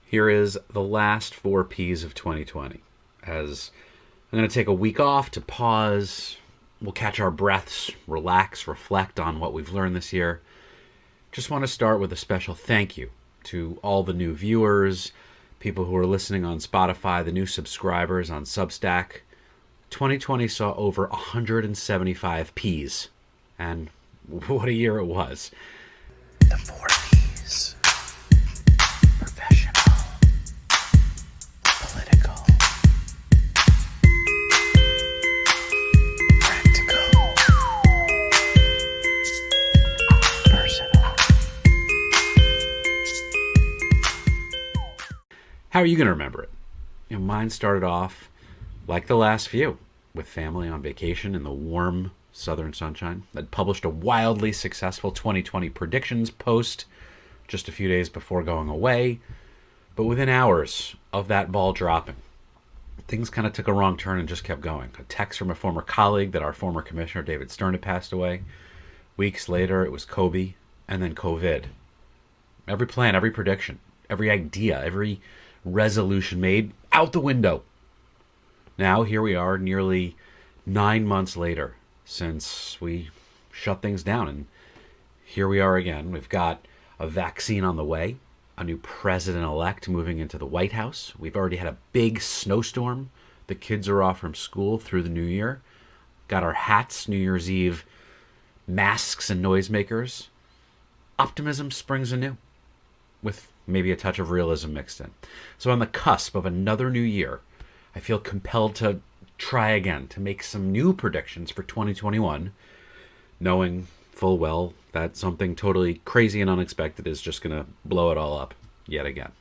Here is the last 4 Ps of 2020. As I'm going to take a week off to pause, we'll catch our breaths, relax, reflect on what we've learned this year. Just want to start with a special thank you to all the new viewers, people who are listening on Spotify, the new subscribers on Substack. 2020 saw over 175 Ps, and what a year it was. The 4 Ps. Professional. Political. Practical. Personal. How are you going to remember it? Mine started off like the last few, with family on vacation in the warm southern sunshine. I'd published a wildly successful 2020 predictions post just a few days before going away, but within hours of that ball dropping, things kind of took a wrong turn and just kept going. A text from a former colleague that our former commissioner, David Stern, had passed away. Weeks later, it was Kobe, and then COVID. Every plan, every prediction, every idea, every resolution made out the window. Now, here we are nearly 9 months later since we shut things down. And here we are again. We've got a vaccine on the way, a new president-elect moving into the White House. We've already had a big snowstorm. The kids are off from school through the new year. Got our hats, New Year's Eve, masks and noisemakers. Optimism springs anew, with maybe a touch of realism mixed in. So on the cusp of another new year, I feel compelled to try again, to make some new predictions for 2021, knowing full well that something totally crazy and unexpected is just going to blow it all up yet again.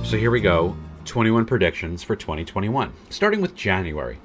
So here we go, 21 predictions for 2021, starting with January,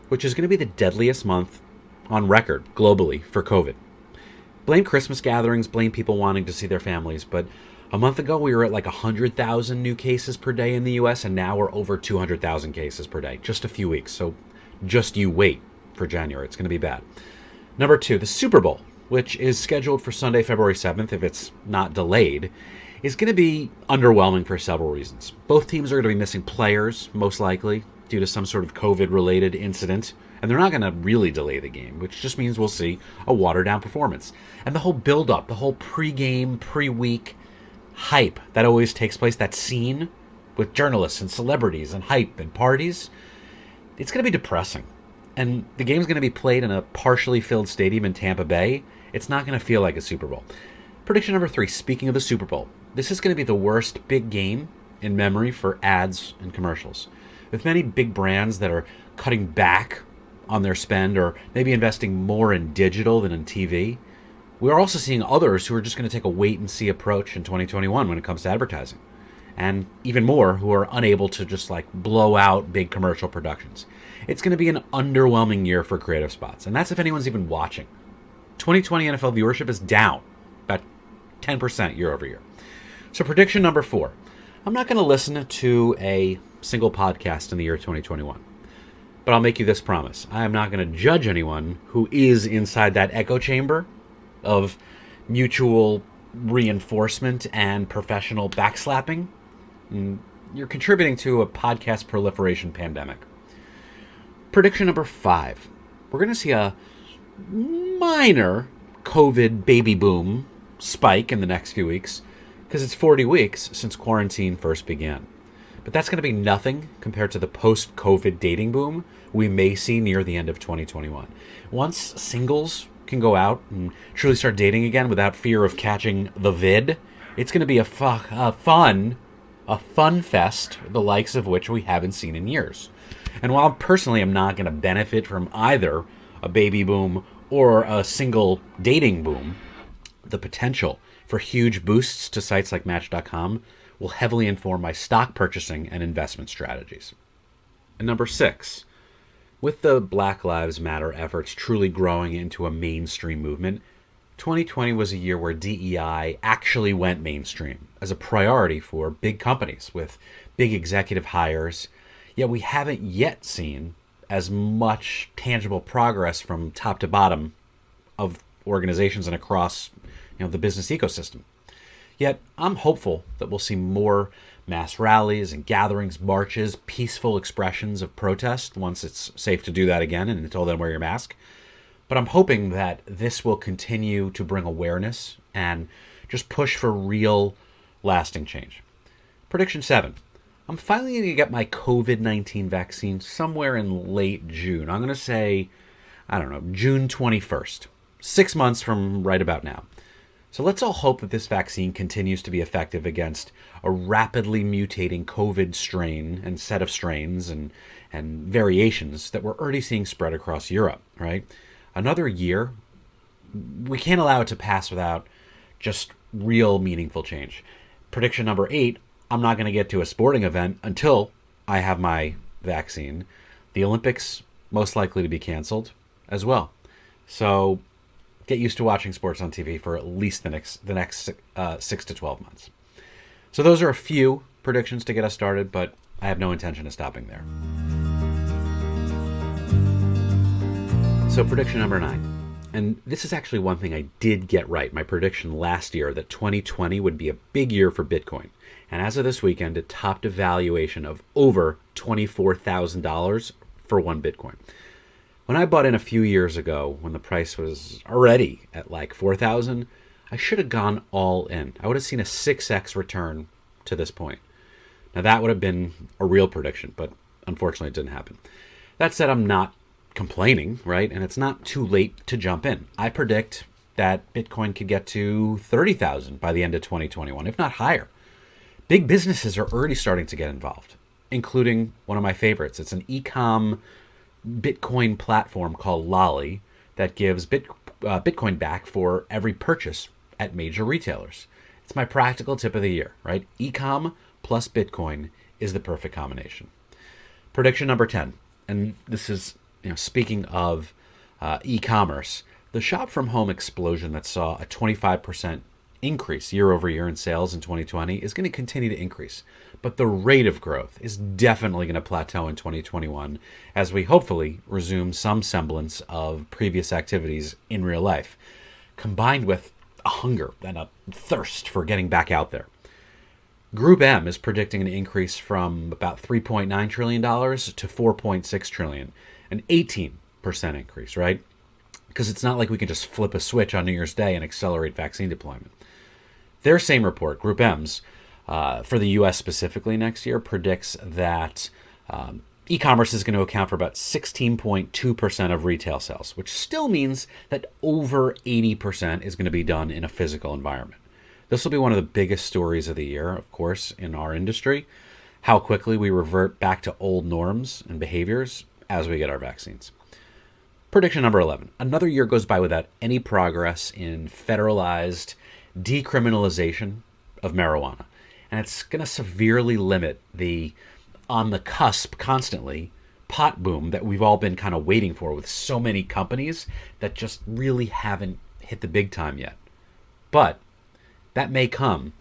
which is going to be the deadliest month on record globally for COVID. Blame Christmas gatherings, blame people wanting to see their families, but a month ago, we were at like 100,000 new cases per day in the U.S., and now we're over 200,000 cases per day. Just a few weeks, so just you wait for January. It's going to be bad. Number 2, the Super Bowl, which is scheduled for Sunday, February 7th, if it's not delayed, is going to be underwhelming for several reasons. Both teams are going to be missing players, most likely, due to some sort of COVID-related incident, and they're not going to really delay the game, which just means we'll see a watered-down performance. And the whole build-up, the whole pre-game, pre-week hype that always takes place, that scene with journalists and celebrities and hype and parties, it's going to be depressing. And the game's going to be played in a partially filled stadium in Tampa Bay. It's not going to feel like a Super Bowl. Prediction number 3, speaking of the Super Bowl, this is going to be the worst big game in memory for ads and commercials. With many big brands that are cutting back on their spend or maybe investing more in digital than in TV, we're also seeing others who are just going to take a wait-and-see approach in 2021 when it comes to advertising. And even more who are unable to just blow out big commercial productions. It's going to be an underwhelming year for creative spots, and that's if anyone's even watching. 2020 NFL viewership is down about 10% year over year. So prediction number 4. I'm not going to listen to a single podcast in the year 2021. But I'll make you this promise. I am not going to judge anyone who is inside that echo chamber of mutual reinforcement and professional backslapping. You're contributing to a podcast proliferation pandemic. Prediction number 5. We're going to see a minor COVID baby boom spike in the next few weeks because it's 40 weeks since quarantine first began. But that's going to be nothing compared to the post-COVID dating boom we may see near the end of 2021. Once singles can go out and truly start dating again without fear of catching the vid, it's going to be a fun fest, the likes of which we haven't seen in years. And while personally I'm not going to benefit from either a baby boom or a single dating boom, the potential for huge boosts to sites like Match.com will heavily inform my stock purchasing and investment strategies. And number 6, with the Black Lives Matter efforts truly growing into a mainstream movement, 2020 was a year where DEI actually went mainstream as a priority for big companies with big executive hires, yet we haven't yet seen as much tangible progress from top to bottom of organizations and across the business ecosystem. Yet I'm hopeful that we'll see more mass rallies and gatherings, marches, peaceful expressions of protest once it's safe to do that again, and until then wear your mask. But I'm hoping that this will continue to bring awareness and just push for real lasting change. Prediction 7. I'm finally going to get my COVID-19 vaccine somewhere in late June. I'm going to say, June 21st. 6 months from right about now. So let's all hope that this vaccine continues to be effective against a rapidly mutating COVID strain and set of strains and variations that we're already seeing spread across Europe, right? Another year, we can't allow it to pass without just real meaningful change. Prediction number 8, I'm not going to get to a sporting event until I have my vaccine. The Olympics most likely to be canceled as well. So get used to watching sports on TV for at least the next 6 to 12 months. So those are a few predictions to get us started, but I have no intention of stopping there. So prediction number 9. And this is actually one thing I did get right. My prediction last year that 2020 would be a big year for Bitcoin. And as of this weekend, it topped a valuation of over $24,000 for one Bitcoin. When I bought in a few years ago, when the price was already at like 4,000, I should have gone all in. I would have seen a 6x return to this point. Now that would have been a real prediction, but unfortunately it didn't happen. That said, I'm not complaining, right? And it's not too late to jump in. I predict that Bitcoin could get to 30,000 by the end of 2021, if not higher. Big businesses are already starting to get involved, including one of my favorites. It's an e-com Bitcoin platform called Lolly that gives Bitcoin back for every purchase at major retailers. It's my practical tip of the year, right? E-com plus Bitcoin is the perfect combination. Prediction number 10, and this is speaking of e-commerce, the shop from home explosion that saw a 25% increase year over year in sales in 2020 is going to continue to increase. But the rate of growth is definitely going to plateau in 2021 as we hopefully resume some semblance of previous activities in real life, combined with a hunger and a thirst for getting back out there. Group M is predicting an increase from about $3.9 trillion to $4.6 trillion, an 18% increase, right? Because it's not like we can just flip a switch on New Year's Day and accelerate vaccine deployment. Their same report, Group M's, for the U.S. specifically next year, predicts that e-commerce is going to account for about 16.2% of retail sales, which still means that over 80% is going to be done in a physical environment. This will be one of the biggest stories of the year, of course, in our industry, how quickly we revert back to old norms and behaviors as we get our vaccines. Prediction number 11. Another year goes by without any progress in federalized decriminalization of marijuana. And it's going to severely limit the on the cusp constantly pot boom that we've all been kind of waiting for with so many companies that just really haven't hit the big time yet. But that may come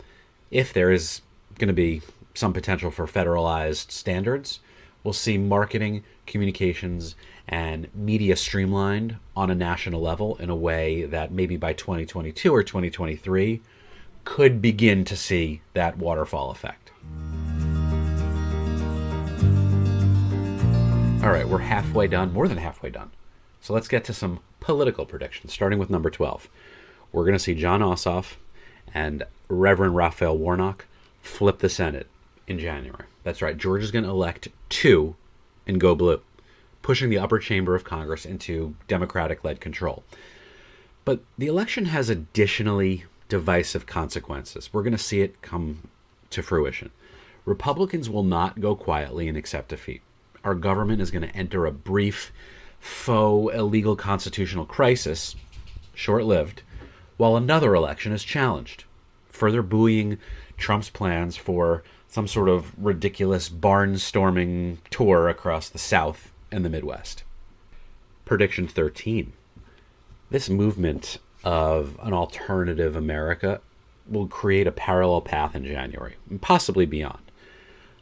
if there is going to be some potential for federalized standards. We'll see marketing, communications, and media streamlined on a national level in a way that maybe by 2022 or 2023 could begin to see that waterfall effect. All right, we're halfway done, more than halfway done. So let's get to some political predictions, starting with number 12. We're going to see Jon Ossoff and Reverend Raphael Warnock flip the Senate in January. That's right, Georgia's going to elect 2 and go blue, pushing the upper chamber of Congress into Democratic-led control. But the election has additionally divisive consequences. We're going to see it come to fruition. Republicans will not go quietly and accept defeat. Our government is going to enter a brief, faux, illegal constitutional crisis, short-lived, while another election is challenged, further buoying Trump's plans for some sort of ridiculous barnstorming tour across the South and the Midwest. Prediction 13. This movement of an alternative America will create a parallel path in January, and possibly beyond.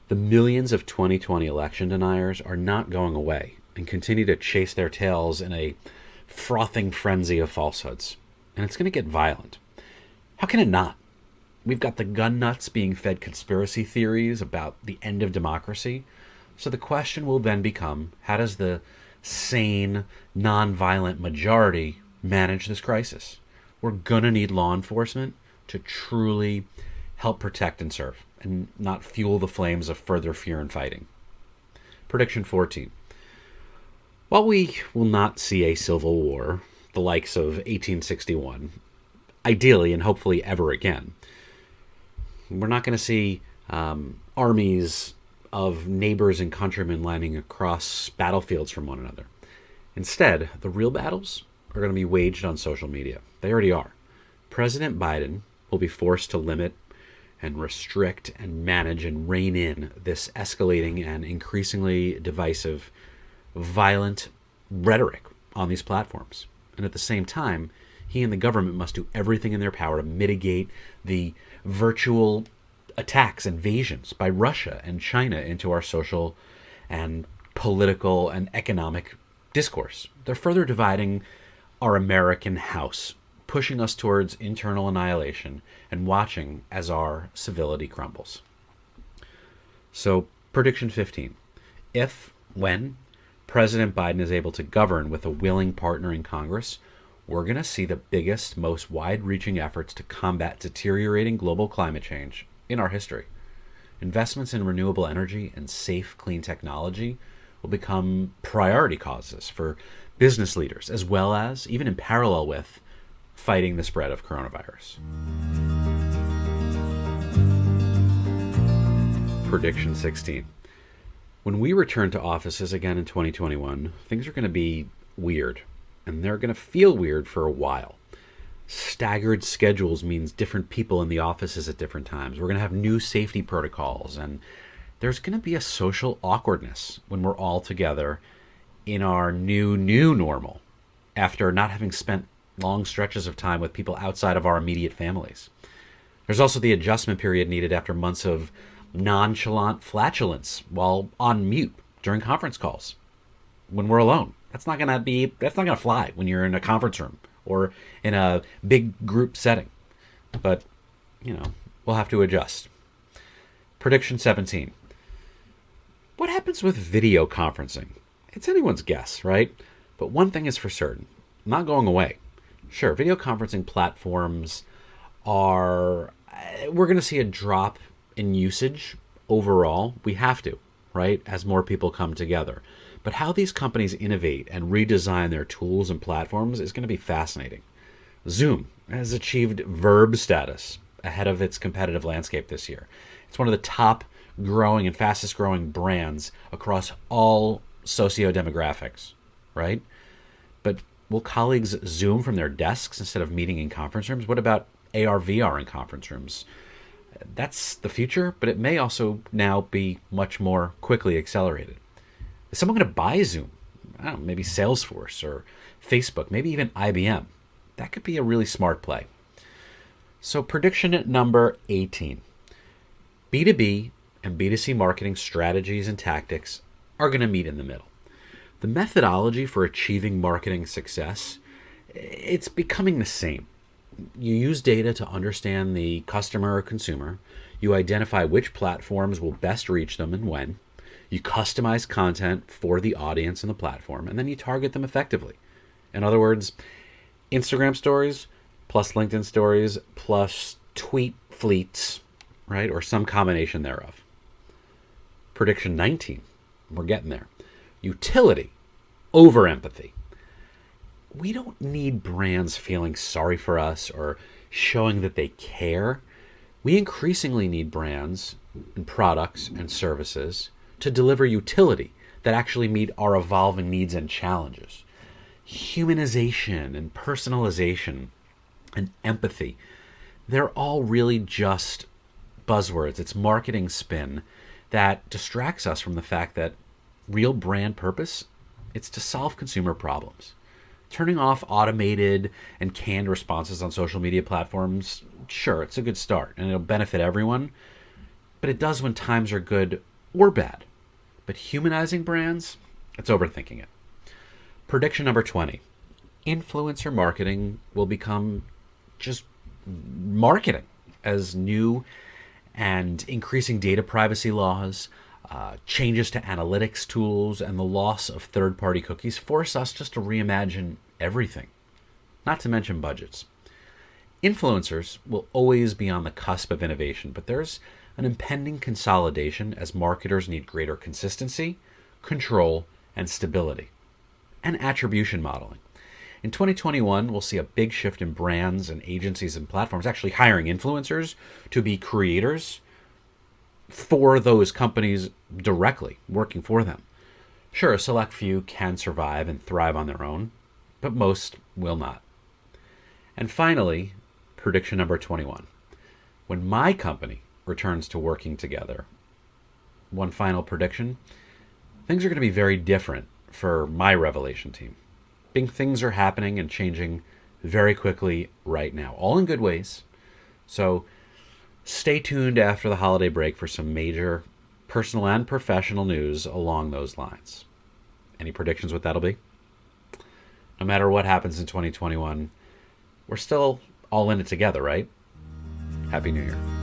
The millions of 2020 election deniers are not going away and continue to chase their tails in a frothing frenzy of falsehoods. And it's going to get violent. How can it not? We've got the gun nuts being fed conspiracy theories about the end of democracy. So the question will then become, how does the sane, nonviolent majority manage this crisis? We're going to need law enforcement to truly help protect and serve, and not fuel the flames of further fear and fighting. Prediction 14. While we will not see a civil war, the likes of 1861, ideally and hopefully ever again, we're not going to see armies of neighbors and countrymen lining across battlefields from one another. Instead, the real battles are going to be waged on social media. They already are. President Biden will be forced to limit and restrict and manage and rein in this escalating and increasingly divisive, violent rhetoric on these platforms. And at the same time, he and the government must do everything in their power to mitigate the virtual attacks, invasions by Russia and China into our social and political and economic discourse. They're further dividing our American house, pushing us towards internal annihilation and watching as our civility crumbles. So, prediction 15. When President Biden is able to govern with a willing partner in Congress, we're going to see the biggest, most wide-reaching efforts to combat deteriorating global climate change in our history. Investments in renewable energy and safe, clean technology will become priority causes for business leaders, as well as, even in parallel with, fighting the spread of coronavirus. Prediction 16. When we return to offices again in 2021, things are going to be weird, and they're going to feel weird for a while. Staggered schedules means different people in the offices at different times. We're going to have new safety protocols, and there's going to be a social awkwardness when we're all together in our new normal after not having spent long stretches of time with people outside of our immediate families. There's also the adjustment period needed after months of nonchalant flatulence while on mute during conference calls when we're alone. That's not going to fly when you're in a conference room or in a big group setting. But, we'll have to adjust. Prediction 17. What happens with video conferencing? It's anyone's guess, right? But one thing is for certain, not going away. Sure, video conferencing platforms we're going to see a drop in usage overall. We have to, right? As more people come together. But how these companies innovate and redesign their tools and platforms is going to be fascinating. Zoom has achieved verb status ahead of its competitive landscape this year. It's one of the top growing and fastest growing brands across all socio-demographics, right? But will colleagues Zoom from their desks instead of meeting in conference rooms? What about AR, VR in conference rooms? That's the future, but it may also now be much more quickly accelerated. Is someone going to buy Zoom? I don't know, maybe Salesforce or Facebook, maybe even IBM. That could be a really smart play. So prediction number 18. B2B and B2C marketing strategies and tactics are going to meet in the middle. The methodology for achieving marketing success, it's becoming the same. You use data to understand the customer or consumer. You identify which platforms will best reach them and when. You customize content for the audience and the platform, and then you target them effectively. In other words, Instagram stories plus LinkedIn stories plus tweet fleets, right? Or some combination thereof. Prediction 19. We're getting there. Utility over empathy. We don't need brands feeling sorry for us or showing that they care. We increasingly need brands and products and services to deliver utility that actually meet our evolving needs and challenges. Humanization and personalization and empathy, they're all really just buzzwords. It's marketing spin that distracts us from the fact that real brand purpose, it's to solve consumer problems. Turning off automated and canned responses on social media platforms, sure, it's a good start and it'll benefit everyone, but it does when times are good or bad. But humanizing brands, it's overthinking it. Prediction number 20. Influencer marketing will become just marketing as new and increasing data privacy laws, changes to analytics tools, and the loss of third party cookies force us just to reimagine everything, not to mention budgets. Influencers will always be on the cusp of innovation, but there's an impending consolidation as marketers need greater consistency, control, and stability, and attribution modeling. In 2021, we'll see a big shift in brands and agencies and platforms actually hiring influencers to be creators for those companies directly, working for them. Sure, a select few can survive and thrive on their own, but most will not. And finally, prediction number 21. When my company returns to working together, one final prediction, things are going to be very different for my Revelation team. Big things are happening and changing very quickly right now, all in good ways. So stay tuned after the holiday break for some major personal and professional news along those lines. Any predictions what that'll be? No matter what happens in 2021, we're still all in it together, right? Happy New Year.